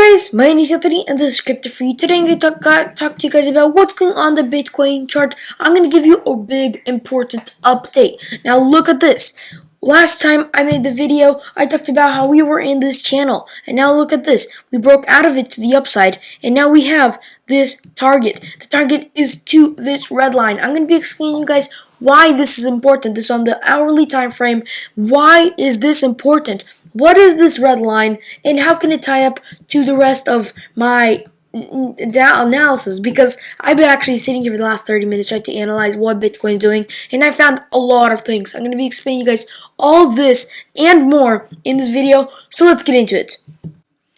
Guys, my name is Anthony and this is Crypto for you. Today I'm going to talk to you guys about what's going on the Bitcoin chart. I'm going to give you a big important update. Now look at this. Last time I made the video, I talked about how we were in this channel. And now look at this. We broke out of it to the upside. And now we have this target. The target is to this red line. I'm going to be explaining you guys why this is important. This is on the hourly time frame. Why is this important? What is this red line, and how can it tie up to the rest of my analysis? Because I've been actually sitting here for the last 30 minutes trying to analyze what Bitcoin is doing, and I found a lot of things. I'm going to be explaining you guys all this and more in this video, so let's get into it.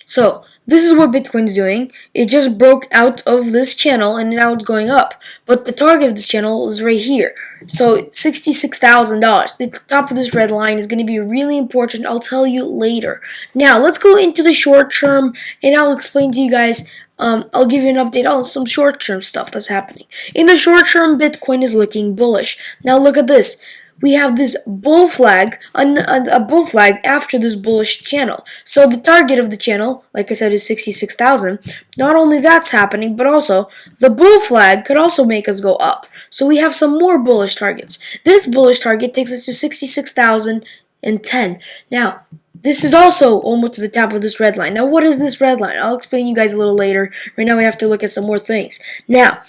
So, this is what Bitcoin's doing. It just broke out of this channel and now it's going up. But the target of this channel is right here. So $66,000. The top of this red line is going to be really important. I'll tell you later. Now let's go into the short term and I'll explain to you guys. I'll give you an update on some short term stuff that's happening. In the short term, Bitcoin is looking bullish. Now look at this. We have this bull flag, a bull flag after this bullish channel. So the target of the channel, like I said, is 66,000. Not only that's happening, but also the bull flag could also make us go up. So we have some more bullish targets. This bullish target takes us to 66,010. Now, this is also almost to the top of this red line. Now, what is this red line? I'll explain you guys a little later. Right now, we have to look at some more things. Now,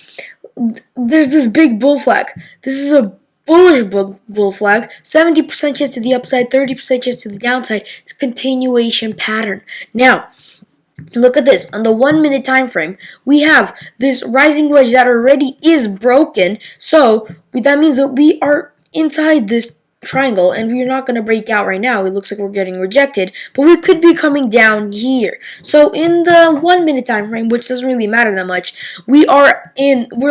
there's this big bull flag. This is a bullish bull flag, 70% chance to the upside, 30% chance to the downside. It's a continuation pattern. Now, look at this. On the 1 minute time frame, we have this rising wedge that already is broken. So that means that we are inside this triangle and we're not going to break out right now. It looks like we're getting rejected, but we could be coming down here. So in the 1 minute time frame, which doesn't really matter that much, we're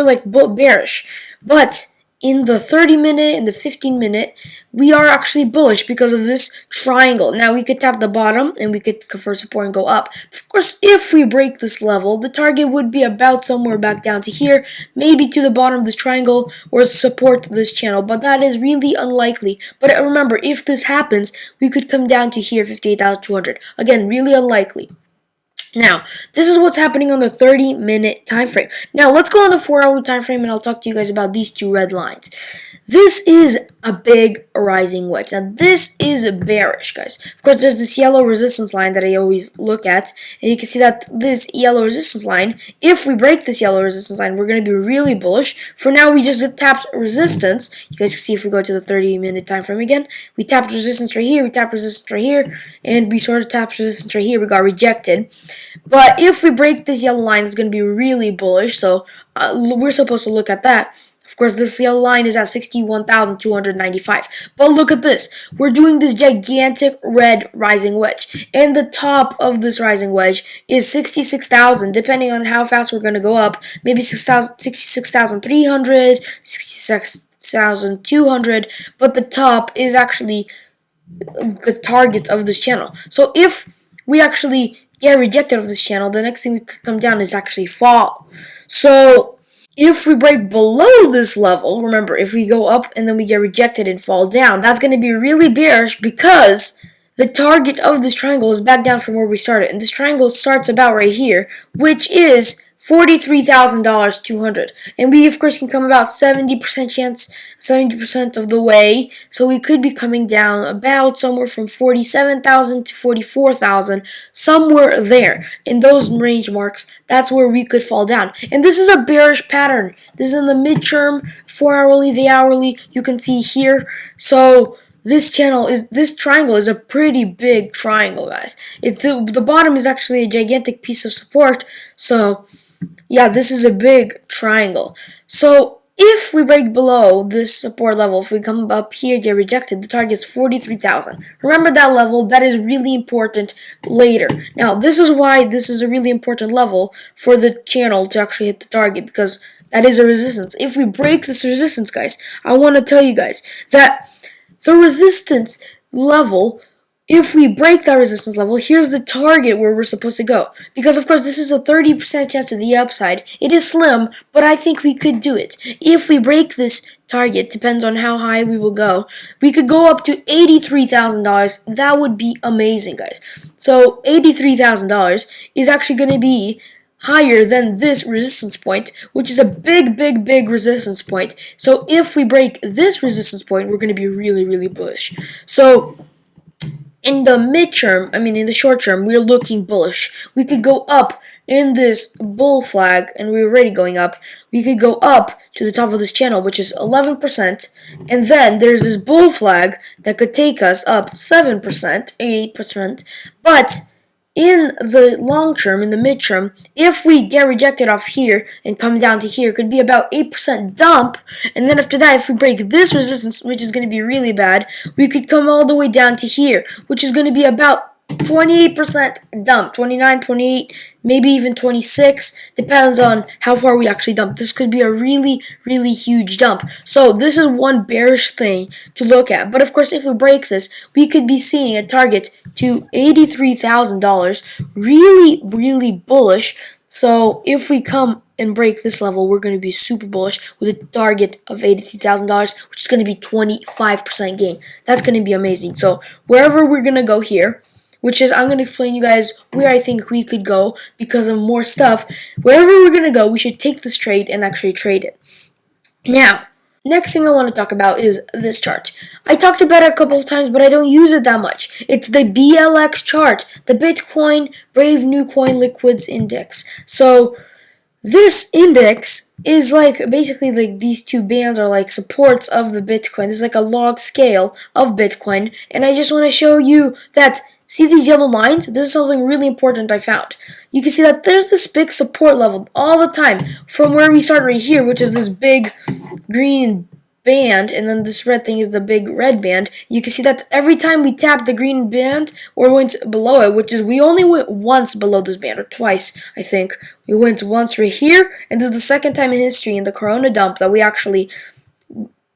like bearish. But in the 30 minute and the 15 minute, we are actually bullish because of this triangle. Now we could tap the bottom and we could convert support and go up. Of course, if we break this level, the target would be about somewhere back down to here, maybe to the bottom of this triangle or support this channel, but that is really unlikely. But remember, if this happens, we could come down to here, 58,200. Again, really unlikely. Now, this is what's happening on the 30-minute time frame. Now, let's go on the 4-hour time frame and I'll talk to you guys about these two red lines. This is a big rising wedge. Now, this is bearish, guys. Of course, there's this yellow resistance line that I always look at, and you can see that this yellow resistance line, if we break this yellow resistance line, we're going to be really bullish. For now, we just tapped resistance. You guys can see if we go to the 30-minute time frame again, we tapped resistance right here, we tapped resistance right here, and we sort of tapped resistance right here. We got rejected. But if we break this yellow line, it's going to be really bullish, so we're supposed to look at that. Of course, this yellow line is at 61,295. But look at this. We're doing this gigantic red rising wedge. And the top of this rising wedge is 66,000, depending on how fast we're going to go up. Maybe 66,300, 66,200. But the top is actually the target of this channel. So if we actually get rejected of this channel, the next thing we could come down is actually fall. So if we break below this level, remember, if we go up and then we get rejected and fall down, that's going to be really bearish because the target of this triangle is back down from where we started. And this triangle starts about right here, which is $43,200. And we, of course, can come about 70% chance, 70% of the way. So we could be coming down about somewhere from 47,000 to 44,000, somewhere there. In those range marks, that's where we could fall down. And this is a bearish pattern. This is in the midterm, 4-hourly, the hourly, you can see here. So this triangle is a pretty big triangle, guys. The bottom is actually a gigantic piece of support. So yeah, this is a big triangle. So if we break below this support level, if we come up here, get rejected, the target is 43,000. Remember that level. That is really important later. Now, this is why this is a really important level for the channel to actually hit the target, because that is a resistance. If we break this resistance, guys, I want to tell you guys that the resistance level if we break that resistance level, here's the target where we're supposed to go. Because, of course, this is a 30% chance to the upside. It is slim, but I think we could do it. If we break this target, depends on how high we will go, we could go up to $83,000. That would be amazing, guys. So, $83,000 is actually going to be higher than this resistance point, which is a big resistance point. So, if we break this resistance point, we're going to be really bullish. So, in the in the short term, we're looking bullish. We could go up in this bull flag, and we're already going up. We could go up to the top of this channel, which is 11%, and then there's this bull flag that could take us up 7%, 8%, but in the long term, in the midterm, if we get rejected off here and come down to here, it could be about 8% dump, and then after that, if we break this resistance, which is going to be really bad, we could come all the way down to here, which is going to be about 28% dump, 29, 28, maybe even 26, depends on how far we actually dump. This could be a really huge dump. So this is one bearish thing to look at. But of course, if we break this, we could be seeing a target to $83,000, really bullish. So if we come and break this level, we're going to be super bullish with a target of $83,000, which is going to be 25% gain. That's going to be amazing. So wherever we're going to go here, which is I'm going to explain you guys where I think we could go because of more stuff. Wherever we're going to go, we should take this trade and actually trade it. Now, next thing I want to talk about is this chart. I talked about it a couple of times, but I don't use it that much. It's the BLX chart, the Bitcoin Brave New Coin Liquids Index. So, this index is like basically like these two bands are like supports of the Bitcoin. This is like a log scale of Bitcoin, and I just want to show you that. See these yellow lines? This is something really important I found. You can see that there's this big support level all the time from where we start right here, which is this big green band, and then this red thing is the big red band. You can see that every time we tap the green band or went below it, which is we only went once below this band, or twice, I think. We went once right here, and this is the second time in history in the Corona dump that we actually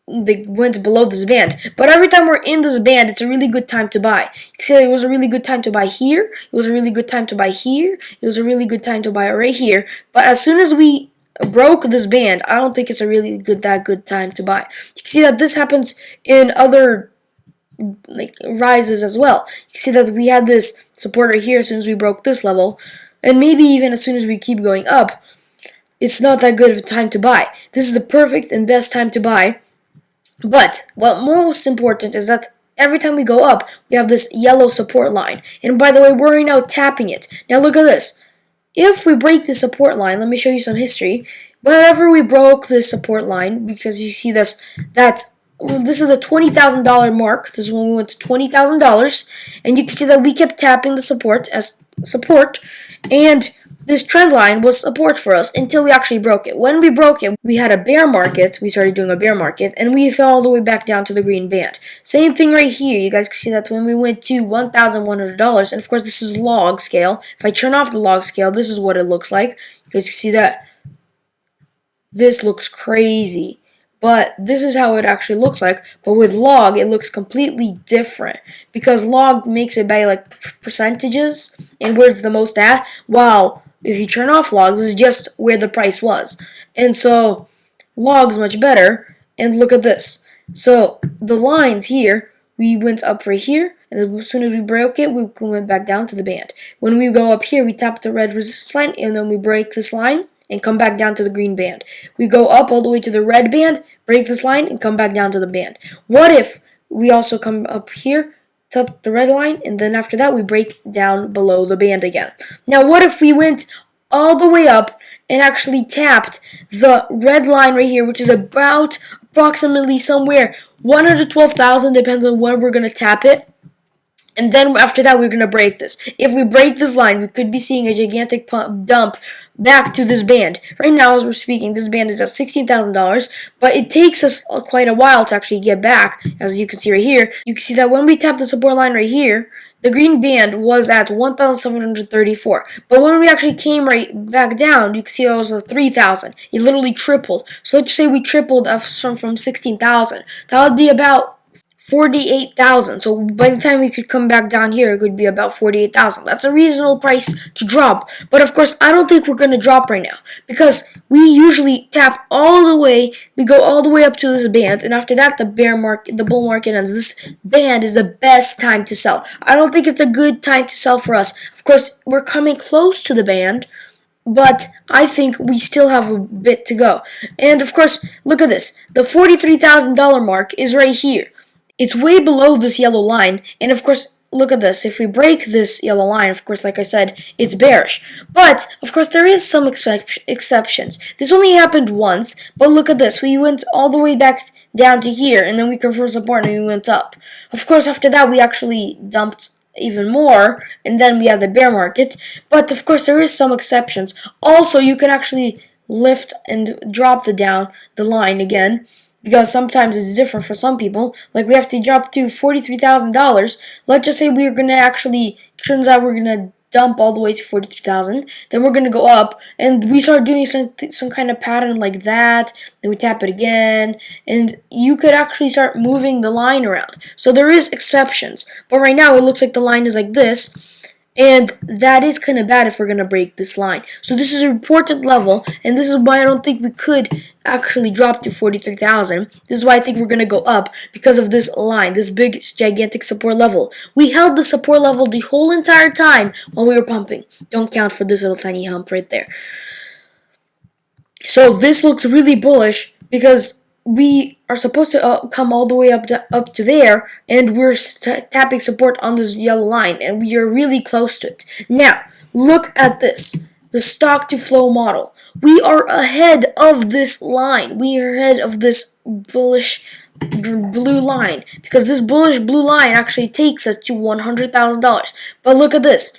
they went below this band. But every time we're in this band, it's a really good time to buy. You see, it was a really good time to buy here. It was a really good time to buy here. It was a really good time to buy right here. But as soon as we broke this band, I don't think it's a really good time to buy. You can see that this happens in other like rises as well. You can see that we had this support right here as soon as we broke this level, and maybe even as soon as we keep going up, it's not that good of a time to buy. This is the perfect and best time to buy. But what most important is that every time we go up, we have this yellow support line. And by the way, we're now tapping it. Now look at this. If we break the support line, let me show you some history. Whenever we broke this support line, because you see this is the $20,000 mark. This is when we went to $20,000, and you can see that we kept tapping the support as support, and this trend line was support for us until we actually broke it. When we broke it, we had a bear market. We started doing a bear market, and we fell all the way back down to the green band. Same thing right here. You guys can see that when we went to $1,100, and of course this is log scale. If I turn off the log scale, this is what it looks like. You guys can see that. This looks crazy. But this is how it actually looks like. But with log, it looks completely different. Because log makes it by like percentages and where it's the most at. While if you turn off log, this is just where the price was. And so log's much better. And look at this. So the lines here, we went up right here. And as soon as we broke it, we went back down to the band. When we go up here, we tap the red resistance line. And then we break this line and come back down to the green band. We go up all the way to the red band, break this line, and come back down to the band. What if we also come up here, tap the red line, and then after that we break down below the band again? Now what if we went all the way up and actually tapped the red line right here, which is about approximately somewhere 112,000, depends on when we're going to tap it. And then after that, we're going to break this. If we break this line, we could be seeing a gigantic dump back to this band. Right now, as we're speaking, this band is at $16,000, but it takes us quite a while to actually get back. As you can see right here, you can see that when we tap the support line right here, the green band was at 1,734. But when we actually came right back down, you can see it was at 3,000. It literally tripled. So let's say we tripled from 16,000. That would be about 48,000. So by the time we could come back down here, it could be about 48,000. That's a reasonable price to drop. But of course, I don't think we're going to drop right now because we usually tap all the way. We go all the way up to this band, and after that, the bull market ends. This band is the best time to sell. I don't think it's a good time to sell for us. Of course, we're coming close to the band, but I think we still have a bit to go. And of course, look at this. The $43,000 mark is right here. It's way below this yellow line, and of course, look at this. If we break this yellow line, of course, like I said, it's bearish. But, of course, there is some exceptions. This only happened once, but look at this. We went all the way back down to here, and then we confirmed support, and we went up. Of course, after that, we actually dumped even more, and then we have the bear market. But, of course, there is some exceptions. Also, you can actually lift and drop the line again, because sometimes it's different for some people. Like we have to drop to $43,000. Let's just say we're gonna actually, turns out we're gonna dump all the way to 43,000. Then we're gonna go up, and we start doing some kind of pattern like that. Then we tap it again, and you could actually start moving the line around. So there is exceptions, but right now it looks like the line is like this. And that is kind of bad if we're going to break this line. So this is an important level, and this is why I don't think we could actually drop to 43,000. This is why I think we're going to go up, because of this line, this big, gigantic support level. We held the support level the whole entire time while we were pumping. Don't count for this little tiny hump right there. So this looks really bullish because we are supposed to come all the way up to there, and we're tapping support on this yellow line, and we are really close to it. Now, look at this, the stock to flow model. We are ahead of this line. We are ahead of this bullish blue line, because this bullish blue line actually takes us to $100,000. But look at this.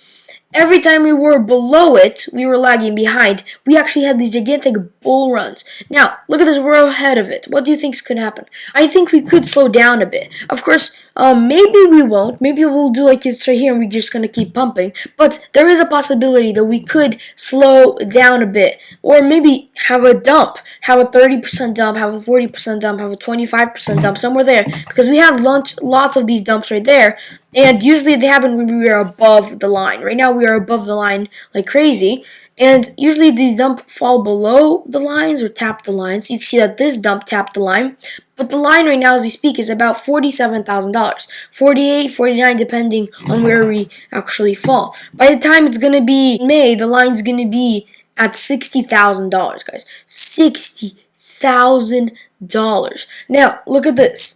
Every time we were below it, we were lagging behind. We actually had these gigantic bull runs. Now, look at this, we're ahead of it. What do you think is going to happen? I think we could slow down a bit. Of course, maybe we won't. Maybe we'll do like it's right here and we're just going to keep pumping. But there is a possibility that we could slow down a bit. Or maybe have a dump. Have a 30% dump, have a 40% dump, have a 25% dump, somewhere there. Because we have lots of these dumps right there. And usually they happen when we are above the line. Right now we are above the line like crazy. And usually these dump fall below the lines or tap the lines. You can see that this dump tapped the line. But the line right now as we speak is about $47,000. 48, 49 depending on where we actually fall. By the time it's going to be May, the line's going to be at $60,000, guys. $60,000. Now, look at this.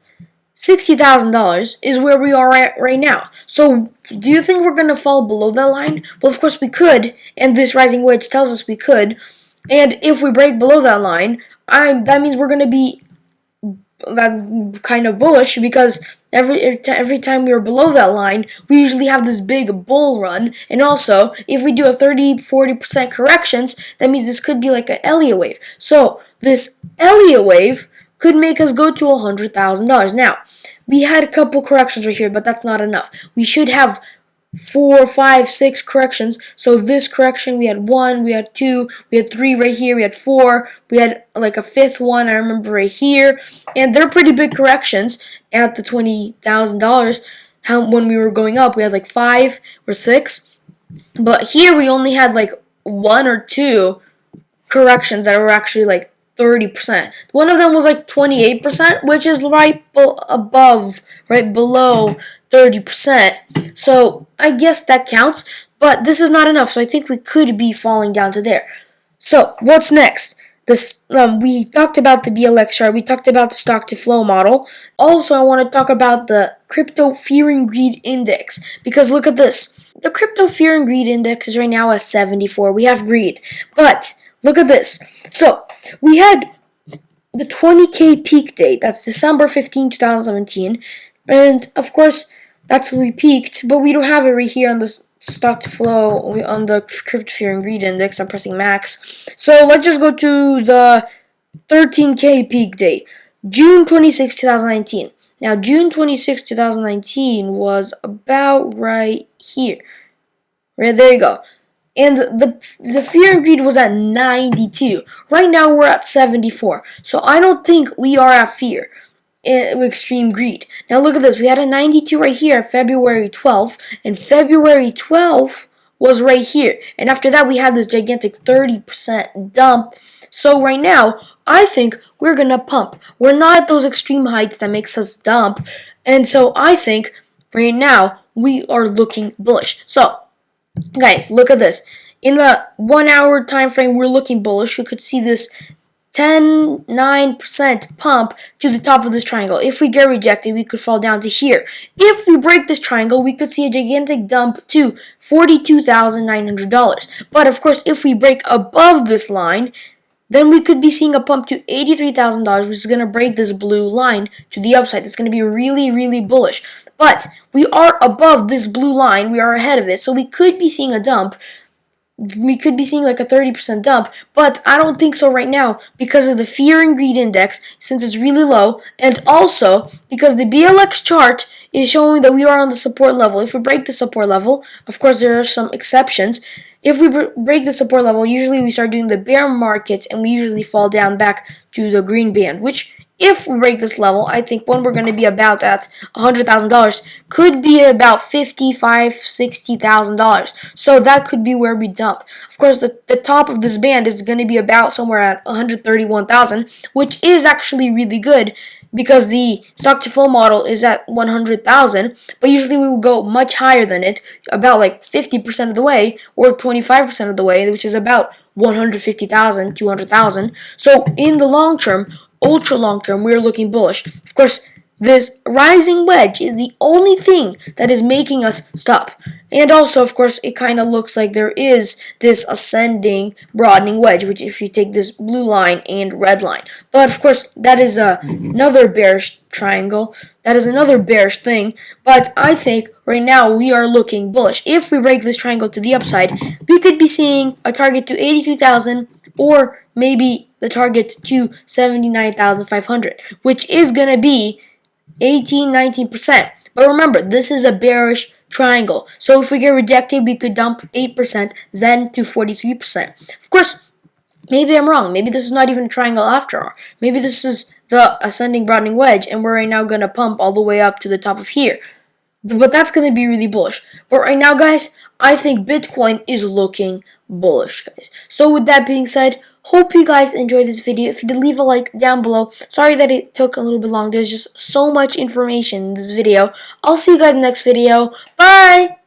$60,000 is where we are at right now. So, do you think we're going to fall below that line? Well, of course we could, and this rising wedge tells us we could. And if we break below that line, that means we're going to be kind of bullish, because every time we are below that line, we usually have this big bull run. And also, if we do a 30-40% corrections, that means this could be like an Elliott wave. So, this Elliott wave could make us go to $100,000. Now, we had a couple corrections right here, but that's not enough. We should have 4, 5, 6 corrections. So this correction, we had 1, we had 2, we had 3 right here, we had 4, we had like a 5th one, I remember right here. And they're pretty big corrections at the $20,000. When we were going up, we had like 5 or 6. But here we only had like 1 or 2 corrections that were actually like 30%. One of them was like 28%, which is right below 30%. So I guess that counts, but this is not enough. So I think we could be falling down to there. So what's next? We talked about the BLX chart. We talked about the stock to flow model. Also, I want to talk about the crypto fear and greed index, because look at this. The crypto fear and greed index is right now at 74. We have greed, but look at this. So we had the 20K peak date. That's December 15, 2017. And, of course, that's when we peaked. But we don't have it right here on the stock to flow, on the crypto fear and greed index. I'm pressing max. So let's just go to the 13K peak date. June 26, 2019. Now, June 26, 2019 was about right here. Right, there you go. And the fear and greed was at 92. Right now we're at 74. So I don't think we are at fear. extreme greed. Now look at this. We had a 92 right here, February 12th, and February 12th was right here. And after that, we had this gigantic 30% dump. So right now, I think we're gonna pump. We're not at those extreme heights that makes us dump. And so I think right now we are looking bullish. So guys, look at this. In the 1 hour time frame, we're looking bullish. You could see this 9% pump to the top of this triangle. If we get rejected, we could fall down to here. If we break this triangle, we could see a gigantic dump to $42,900. But of course, if we break above this line, then we could be seeing a pump to $83,000, which is going to break this blue line to the upside. It's going to be really, really bullish. But we are above this blue line. We are ahead of it. So we could be seeing a dump. We could be seeing like a 30% dump, but I don't think so right now because of the fear and greed index, since it's really low, and also because the BLX chart is showing that we are on the support level. If we break the support level, of course there are some exceptions. If we break the support level, usually we start doing the bear market and we usually fall down back to the green band, which if we break this level, I think when we're going to be about at $100,000 could be about $55,000, $60,000. So that could be where we dump. Of course, the top of this band is going to be about somewhere at $131,000, which is actually really good because the stock to flow model is at 100,000, but usually we will go much higher than it, about like 50% of the way or 25% of the way, which is about 150,000, 200,000. So in the long term, ultra long term, we're looking bullish. Of course, this rising wedge is the only thing that is making us stop. And also, of course, it kind of looks like there is this ascending, broadening wedge, which if you take this blue line and red line. But, of course, that is another bearish triangle. That is another bearish thing. But I think right now we are looking bullish. If we break this triangle to the upside, we could be seeing a target to 82,000 or maybe the target to 79,500, which is going to be 18-19%. But remember, this is a bearish triangle. So if we get rejected, we could dump 8%, then to 43%. Of course, maybe I'm wrong. Maybe this is not even a triangle after all. Maybe this is the ascending broadening wedge, and we're right now going to pump all the way up to the top of here. But that's going to be really bullish. But right now, guys, I think Bitcoin is looking bullish, guys. So with that being said, hope you guys enjoyed this video. If you did, leave a like down below. Sorry that it took a little bit long. There's just so much information in this video. I'll see you guys in the next video. Bye!